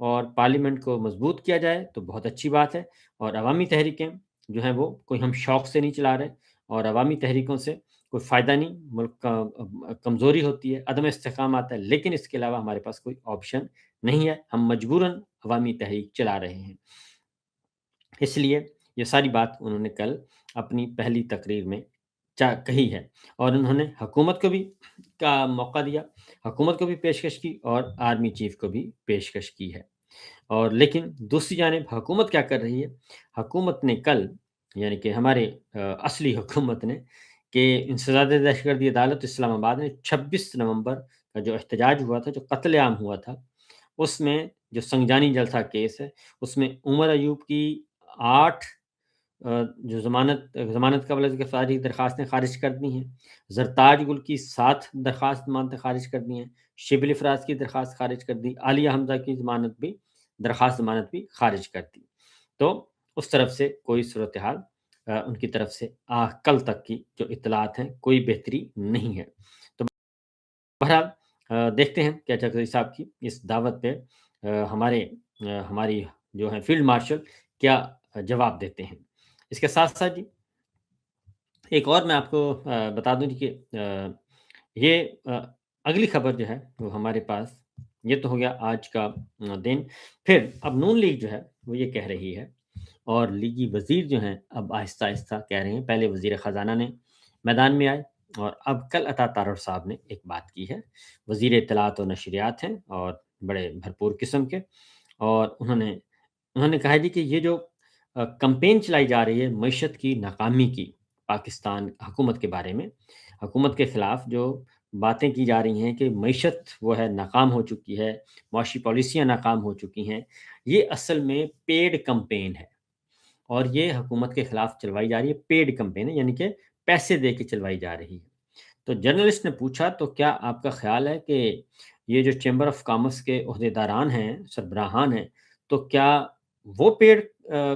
اور پارلیمنٹ کو مضبوط کیا جائے تو بہت اچھی بات ہے، اور عوامی تحریکیں جو ہیں وہ کوئی ہم شوق سے نہیں چلا رہے، اور عوامی تحریکوں سے کوئی فائدہ نہیں، ملک کا کمزوری ہوتی ہے، عدم استحکام آتا ہے، لیکن اس کے علاوہ ہمارے پاس کوئی آپشن نہیں ہے، ہم مجبوراً عوامی تحریک چلا رہے ہیں۔ اس لیے یہ ساری بات انہوں نے کل اپنی پہلی تقریر میں کہی ہے، اور انہوں نے حکومت کو بھی کا موقع دیا، حکومت کو بھی پیشکش کی اور آرمی چیف کو بھی پیشکش کی ہے۔ اور لیکن دوسری جانب حکومت کیا کر رہی ہے؟ حکومت نے کل، یعنی کہ ہمارے اصلی حکومت نے، کہ انسداد دہشتگردی عدالت اسلام آباد نے 26 نومبر کا جو احتجاج ہوا تھا، جو قتل عام ہوا تھا، اس میں جو سنجانی جلسہ کیس ہے، اس میں عمر ایوب کی 8 جو ضمانت قبل از گرفتاری درخواستیں خارج کر دی ہیں، زرتاج گل کی 7 ضمانتیں خارج کر دی ہیں، شبلی فراز کی درخواست خارج کر دی، عالیہ حمزہ کی ضمانت بھی خارج کر دی۔ تو اس طرف سے کوئی صورتحال ان کی طرف سے کل تک کی جو اطلاعات ہیں کوئی بہتری نہیں ہے۔ تو بہرحال دیکھتے ہیں کہ چکرتی صاحب کی اس دعوت پہ ہماری جو ہے فیلڈ مارشل کیا جواب دیتے ہیں۔ اس کے ساتھ ساتھ جی ایک اور میں آپ کو بتا دوں جی کہ یہ اگلی خبر جو ہے وہ ہمارے پاس، یہ تو ہو گیا آج کا دن۔ پھر اب نون لیگ جو ہے وہ یہ کہہ رہی ہے، اور لیگی وزیر جو ہیں اب آہستہ آہستہ کہہ رہے ہیں، پہلے وزیر خزانہ نے میدان میں آئے، اور اب کل عطا تارڑ صاحب نے ایک بات کی ہے، وزیر اطلاعات و نشریات ہیں اور بڑے بھرپور قسم کے، اور انہوں نے کہا جی کہ یہ جو کمپین چلائی جا رہی ہے معیشت کی ناکامی کی، پاکستان حکومت کے بارے میں، حکومت کے خلاف جو باتیں کی جا رہی ہیں کہ معیشت وہ ہے ناکام ہو چکی ہے، معاشی پالیسیاں ناکام ہو چکی ہیں، یہ اصل میں پیڈ کمپین ہے، اور یہ حکومت کے خلاف چلوائی جا رہی ہے، پیڈ کمپین ہے، یعنی کہ پیسے دے کے چلوائی جا رہی ہے۔ تو جرنلسٹ نے پوچھا تو کیا آپ کا خیال ہے کہ یہ جو چیمبر آف کامرس کے عہدیداران ہیں، سربراہان ہیں، تو کیا وہ پیڈ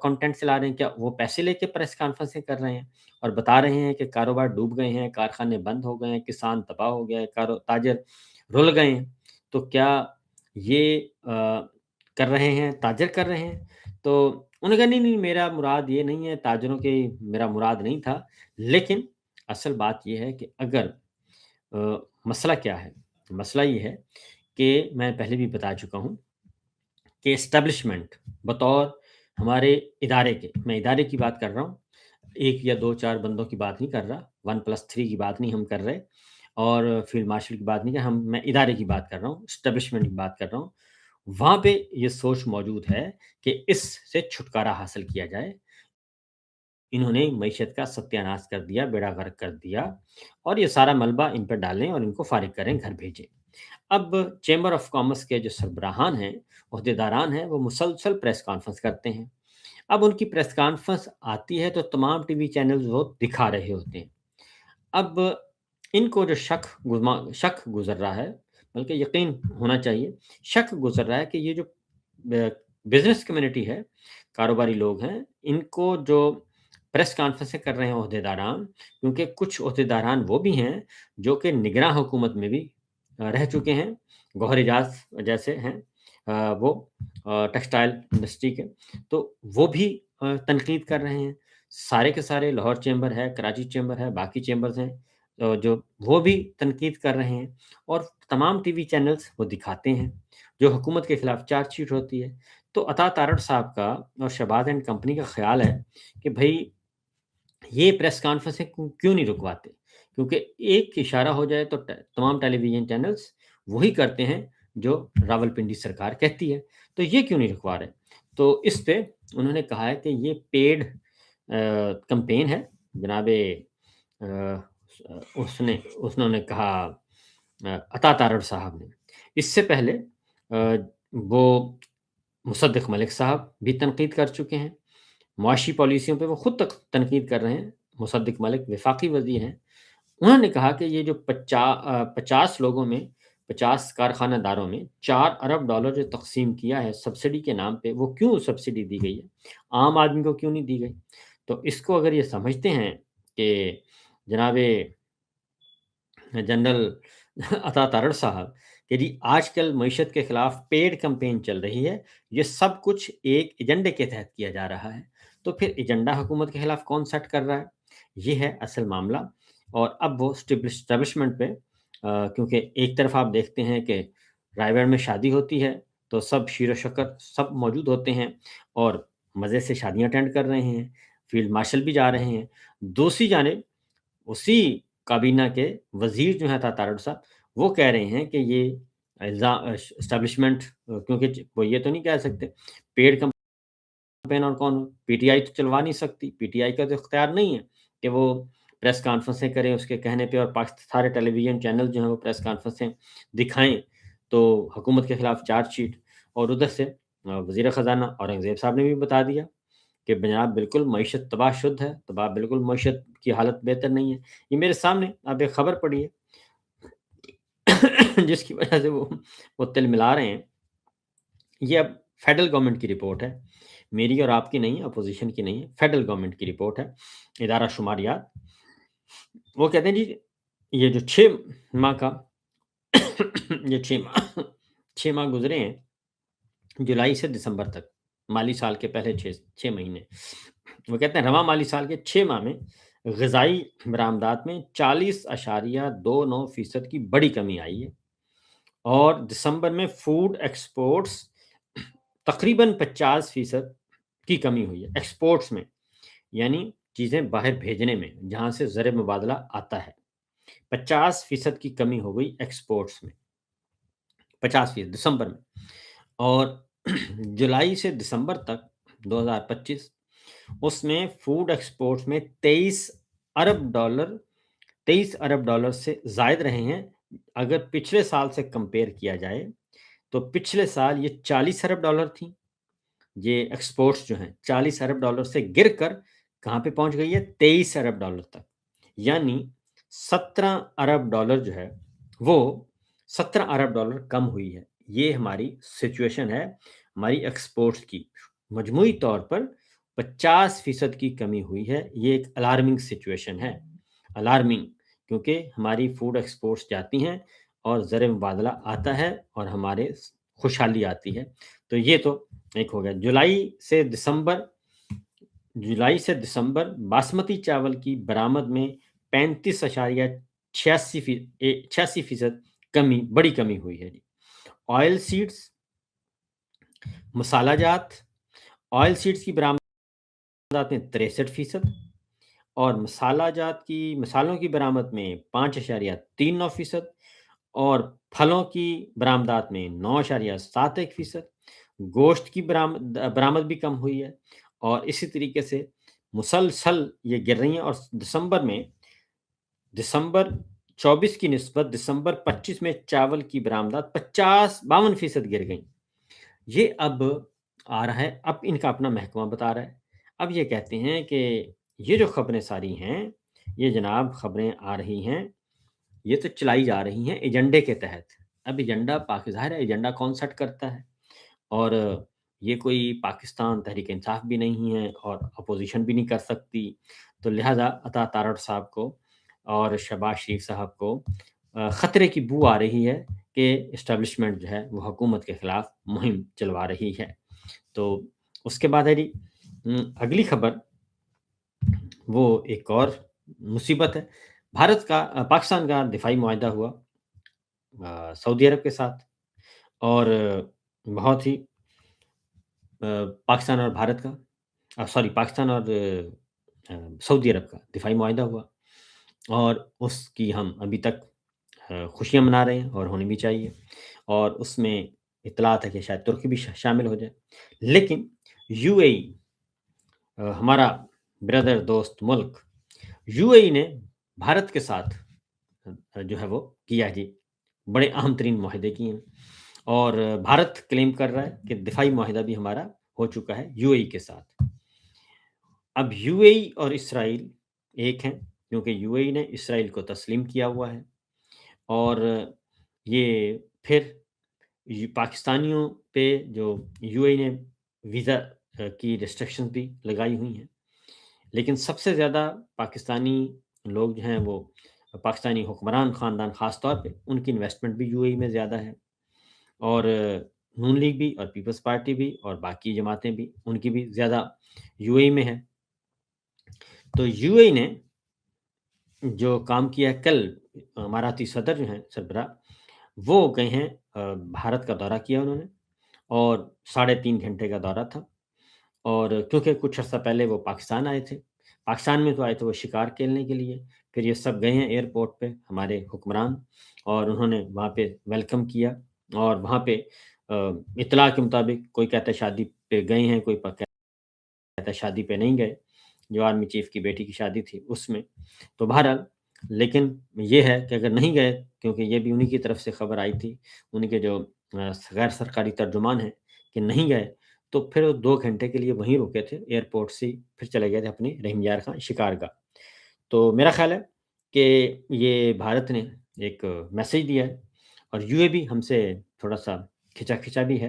کنٹینٹ چلا رہے ہیں؟ کیا وہ پیسے لے کے پریس کانفرنسیں کر رہے ہیں اور بتا رہے ہیں کہ کاروبار ڈوب گئے ہیں، کارخانے بند ہو گئے ہیں، کسان تباہ ہو گیا ہے، تاجر رل گئے ہیں؟ تو کیا یہ کر رہے ہیں، تاجر کر رہے ہیں؟ تو انہوں نے کہا نہیں نہیں، میرا مراد یہ نہیں ہے، تاجروں کے میرا مراد نہیں تھا، لیکن اصل بات یہ ہے کہ اگر مسئلہ کیا ہے؟ مسئلہ یہ ہے کہ میں پہلے بھی بتا چکا ہوں کہ اسٹیبلشمنٹ بطور ہمارے ادارے کے، میں ادارے کی بات کر رہا ہوں، ایک یا دو چار بندوں کی بات نہیں کر رہا، 1+3 کی بات نہیں ہم کر رہے، اور فیلڈ مارشل کی بات نہیں کر، میں ادارے کی بات کر رہا ہوں، اسٹیبلشمنٹ کی بات کر رہا ہوں۔ وہاں پہ یہ سوچ موجود ہے کہ اس سے چھٹکارا حاصل کیا جائے۔ انہوں نے معیشت کا ستیاناش کر دیا، بیڑا غرق کر دیا، اور یہ سارا ملبہ ان پر ڈالیں اور ان کو فارغ کریں، گھر بھیجیں۔ اب چیمبر آف کامرس کے جو سربراہان ہیں، عہدیداران ہیں، وہ مسلسل پریس کانفرنس کرتے ہیں۔ اب ان کی پریس کانفرنس آتی ہے تو تمام ٹی وی چینلز وہ دکھا رہے ہوتے ہیں۔ اب ان کو جو شک گزر رہا ہے، بلکہ یقین ہونا چاہیے، شک گزر رہا ہے کہ یہ جو بزنس کمیونٹی ہے، کاروباری لوگ ہیں، ان کو جو پریس کانفرنسیں کر رہے ہیں عہدیداران، کیونکہ کچھ عہدیداران وہ بھی ہیں جو کہ نگراں حکومت میں بھی رہ چکے ہیں، گوہر اعجاز جیسے ہیں وہ ٹیکسٹائل انڈسٹری کے، تو وہ بھی تنقید کر رہے ہیں۔ سارے کے سارے لاہور چیمبر ہے، کراچی چیمبر ہے، باقی چیمبرز ہیں جو وہ بھی تنقید کر رہے ہیں، اور تمام ٹی وی چینلز وہ دکھاتے ہیں جو حکومت کے خلاف چارج شیٹ ہوتی ہے۔ تو عطا تارڑ صاحب کا اور شہباز اینڈ کمپنی کا خیال ہے کہ بھائی یہ پریس کانفرنسیں کیوں نہیں رکواتے، کیونکہ ایک اشارہ ہو جائے تو تمام ٹیلی ویژن چینلز وہی کرتے ہیں جو راولپنڈی سرکار کہتی ہے، تو یہ کیوں نہیں رکوا رہے؟ تو اس پہ انہوں نے کہا ہے کہ یہ پیڈ کمپین ہے جناب، انہوں نے کہا عطا تارڑ صاحب نے۔ اس سے پہلے وہ مصدق ملک صاحب بھی تنقید کر چکے ہیں، معاشی پالیسیوں پہ وہ خود تک تنقید کر رہے ہیں۔ مصدق ملک وفاقی وزیر ہیں، انہوں نے کہا کہ یہ جو 50 لوگوں میں، 50 کارخانہ داروں میں $4 ارب جو تقسیم کیا ہے سبسڈی کے نام پہ، وہ کیوں سبسڈی دی گئی ہے، عام آدمی کو کیوں نہیں دی گئی؟ تو اس کو اگر یہ سمجھتے ہیں کہ جناب جنرل عطا تارڑ صاحب کہ جی آج کل معیشت کے خلاف پیڈ کمپین چل رہی ہے، یہ سب کچھ ایک ایجنڈے کے تحت کیا جا رہا ہے۔ تو پھر ایجنڈا حکومت کے خلاف کون سیٹ کر رہا ہے؟ یہ ہے اصل معاملہ۔ اور اب وہ اسٹیبلشمنٹ پہ کیونکہ ایک طرف آپ دیکھتے ہیں کہ رائے گڑھ میں شادی ہوتی ہے تو سب شیر و شکر سب موجود ہوتے ہیں اور مزے سے شادیاں اٹینڈ کر رہے ہیں، فیلڈ مارشل بھی جا رہے ہیں۔ دوسری جانب اسی کابینہ کے وزیر جو ہیں عطا تارڑ صاحب، وہ کہہ رہے ہیں کہ یہ اسٹیبلشمنٹ کیونکہ وہ یہ تو نہیں کہہ سکتے پیڈ کمپین اور کون پی ٹی آئی تو چلوا نہیں سکتی، پی ٹی آئی کا تو اختیار نہیں ہے کہ وہ پریس کانفرنسیں کریں اس کے کہنے پہ، اور سارے ٹیلی ویژن چینل جو ہیں وہ پریس کانفرنسیں دکھائیں تو حکومت کے خلاف چارج شیٹ۔ اور ادھر سے وزیر خزانہ اورنگزیب صاحب نے بھی بتا دیا کہ جناب بالکل معیشت تباہ شد ہے، تباہ بالکل معیشت کی حالت بہتر نہیں ہے۔ یہ میرے سامنے اب ایک خبر پڑی ہے جس کی وجہ سے وہ تل ملا رہے ہیں۔ یہ اب فیڈرل گورنمنٹ کی رپورٹ ہے، میری اور آپ کی نہیں، اپوزیشن کی نہیں ہے، فیڈرل گورنمنٹ کی رپورٹ ہے، ادارہ شماریات۔ وہ کہتے ہیں جی یہ جو 6 ماہ کا یہ 6 ماہ گزرے ہیں جولائی سے دسمبر تک، مالی سال کے پہلے 6 مہینے، وہ کہتے ہیں رواں مالی سال کے 6 ماہ میں غذائی برآمدات میں 40.29% کی بڑی کمی آئی ہے، اور دسمبر میں فوڈ ایکسپورٹس تقریباً 50% کی کمی ہوئی ہے ایکسپورٹس میں، یعنی چیزیں باہر بھیجنے میں جہاں سے زر مبادلہ آتا ہے، 50% کی کمی ہو گئی ایکسپورٹس میں، 50% دسمبر میں۔ اور جولائی سے دسمبر تک 2025 اس میں فوڈ ایکسپورٹس میں 23 ارب ڈالر سے زائد رہے ہیں۔ اگر پچھلے سال سے کمپیئر کیا جائے تو پچھلے سال یہ 40 ارب ڈالر تھیں، یہ ایکسپورٹس جو ہیں 40 ارب ڈالر سے گر کر کہاں پہ پہنچ گئی ہے؟ 23 ارب ڈالر تک، یعنی 17 ارب ڈالر جو ہے وہ 17 ارب ڈالر کم ہوئی ہے۔ یہ ہماری سچویشن ہے ہماری ایکسپورٹس کی، مجموعی طور پر 50% کی کمی ہوئی ہے۔ یہ ایک الارمنگ سچویشن ہے، الارمنگ، کیونکہ ہماری فوڈ ایکسپورٹس جاتی ہیں اور زر مبادلہ آتا ہے اور ہمارے خوشحالی آتی ہے۔ تو یہ تو ایک ہو گیا۔ جولائی سے دسمبر باسمتی چاول کی برآمد میں 35.86% کمی، بڑی کمی ہوئی ہے۔ آئل سیڈز، مسالہ جات، آئل سیڈز کی برآمدات میں 63% اور مسالوں کی برآمد میں 5.39%، اور پھلوں کی برآمدات میں 9.71%، گوشت کی برآمد بھی کم ہوئی ہے، اور اسی طریقے سے مسلسل یہ گر رہی ہیں۔ اور دسمبر 24 کی نسبت دسمبر 25 میں چاول کی برآمدات 52% گر گئیں۔ یہ اب آ رہا ہے، اب ان کا اپنا محکمہ بتا رہا ہے۔ اب یہ کہتے ہیں کہ یہ جو خبریں ساری ہیں، یہ جناب خبریں آ رہی ہیں، یہ تو چلائی جا رہی ہیں ایجنڈے کے تحت۔ اب ایجنڈا ظاہر ہے ایجنڈا کون سیٹ کرتا ہے، اور یہ کوئی پاکستان تحریک انصاف بھی نہیں ہے اور اپوزیشن بھی نہیں کر سکتی، تو لہٰذا عطا تارڑ صاحب کو اور شہباز شریف صاحب کو خطرے کی بو آ رہی ہے کہ اسٹیبلشمنٹ جو ہے وہ حکومت کے خلاف مہم چلوا رہی ہے۔ تو اس کے بعد ہے جی اگلی خبر، وہ ایک اور مصیبت ہے۔ پاکستان کا دفاعی معاہدہ ہوا سعودی عرب کے ساتھ، اور بہت ہی پاکستان اور سعودی عرب کا دفاعی معاہدہ ہوا، اور اس کی ہم ابھی تک خوشیاں منا رہے ہیں، اور ہونی بھی چاہیے، اور اس میں اطلاعات ہے کہ شاید ترکی بھی شامل ہو جائے۔ لیکن یو اے ای، ہمارا بردر دوست ملک، یو اے ای نے بھارت کے ساتھ جو ہے وہ کیا جی بڑے اہم ترین معاہدے کیے ہیں، اور بھارت کلیم کر رہا ہے کہ دفاعی معاہدہ بھی ہمارا ہو چکا ہے یو اے ای کے ساتھ۔ اب یو اے ای اور اسرائیل ایک ہیں، کیونکہ یو اے ای نے اسرائیل کو تسلیم کیا ہوا ہے، اور یہ پھر پاکستانیوں پہ جو یو اے ای نے ویزا کی ریسٹرکشن بھی لگائی ہوئی ہیں، لیکن سب سے زیادہ پاکستانی لوگ جو ہیں وہ پاکستانی حکمران خاندان خاص طور پہ ان کی انویسٹمنٹ بھی یو اے ای میں زیادہ ہے، اور نون لیگ بھی اور پیپلز پارٹی بھی اور باقی جماعتیں بھی ان کی بھی زیادہ یو اے ای میں ہے۔ تو یو اے ای نے جو کام کیا ہے کل، اماراتی صدر جو ہیں سربراہ، وہ گئے ہیں بھارت کا دورہ کیا انہوں نے، اور 3.5 گھنٹے کا دورہ تھا، اور کیونکہ کچھ عرصہ پہلے وہ پاکستان آئے تھے، پاکستان میں تو آئے تھے وہ شکار کھیلنے کے لیے، پھر یہ سب گئے ہیں ایئرپورٹ پہ ہمارے حکمران، اور انہوں نے وہاں پہ ویلکم کیا، اور وہاں پہ آ، اطلاع کے مطابق کوئی کہتا ہے شادی پہ گئے ہیں، کوئی کہتا ہے شادی پہ نہیں گئے، جو آرمی چیف کی بیٹی کی شادی تھی اس میں، تو بہرحال لیکن یہ ہے کہ اگر نہیں گئے، کیونکہ یہ بھی انہی کی طرف سے خبر آئی تھی، انہی کے جو غیر سرکاری ترجمان ہیں کہ نہیں گئے، تو پھر وہ 2 گھنٹے کے لیے وہیں رکے تھے ایئرپورٹ سے، پھر چلے گئے تھے اپنی رحیم یار خان شکارگاہ۔ تو میرا خیال ہے کہ یہ بھارت نے ایک میسج دیا ہے، اور یو اے بھی ہم سے تھوڑا سا کھچا کھچا بھی ہے،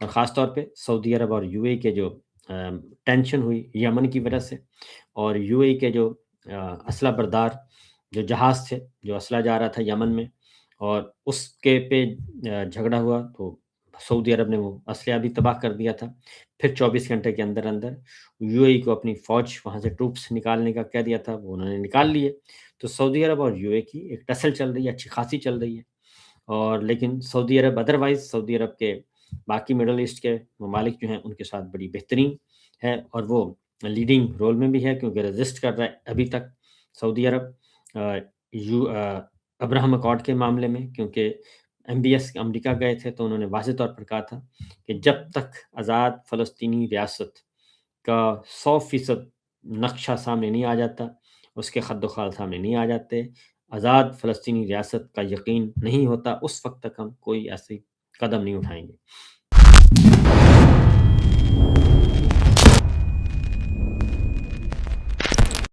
اور خاص طور پہ سعودی عرب اور یو اے کے جو ٹینشن ہوئی یمن کی وجہ سے، اور یو اے کے جو اسلحہ بردار جو جہاز تھے، جو اسلحہ جا رہا تھا یمن میں، اور اس کے پہ جھگڑا ہوا، تو سعودی عرب نے وہ اسلحہ بھی تباہ کر دیا تھا، پھر 24 گھنٹے کے اندر اندر یو اے ای کو اپنی فوج وہاں سے ٹروپس نکالنے کا کہہ دیا تھا، وہ انہوں نے نکال لیے۔ تو سعودی عرب اور یو اے کی ایک ٹسل چل رہی ہے، اچھی خاصی چل رہی ہے، اور لیکن سعودی عرب ادروائز سعودی عرب کے باقی مڈل ایسٹ کے ممالک جو ہیں ان کے ساتھ بڑی بہترین ہے، اور وہ لیڈنگ رول میں بھی ہے، کیونکہ رجسٹ کر رہا ہے ابھی تک سعودی عرب آ، یو ابراہم اکارڈ کے معاملے میں، کیونکہ ایم بی ایس امریکہ گئے تھے تو انہوں نے واضح طور پر کہا تھا کہ جب تک آزاد فلسطینی ریاست کا 100% نقشہ سامنے نہیں آ جاتا، اس کے خد و خال سامنے نہیں آ جاتے، آزاد فلسطینی ریاست کا یقین نہیں ہوتا، اس وقت تک ہم کوئی ایسی قدم نہیں اٹھائیں گے۔